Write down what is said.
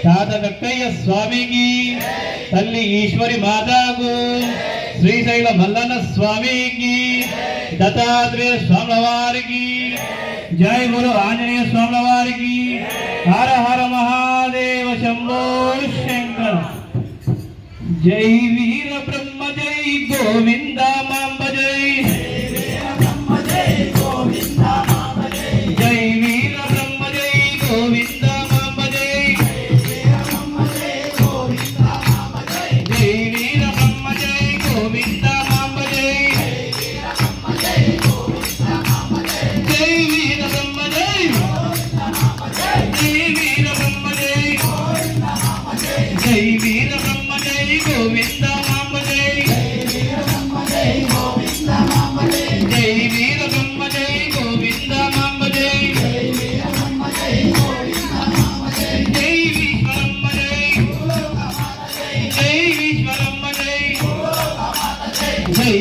తాత వెంకయ్య స్వామికి, తల్లి ఈశ్వరి మాతాకు, శ్రీశైల మల్లన్న స్వామికి, దత్తాత్రేయ స్వాముల వారికి, జై గురు ఆంజనేయ స్వాముల వారికి, హర హర మహాదేవ శంభో శంకర్. జై వీర బ్రహ్మ జై గోవింద మాంబ జై, జై వీర బ్రహ్మ జై గోవింద మాంబ జై, జై వీర బ్రహ్మ జై గోవింద మాంబ జై, జై వీర బ్రహ్మ జై, జై వీర బ్రహ్మ జై, జై వీర బ్రహ్మ జై గోవింద మాంబ జై, జై వీర బ్రహ్మ జై గోవింద మాంబ జై, జై ఈశ్వరమ్మ జై, జై ఈశ్వరమ్మ జై, జై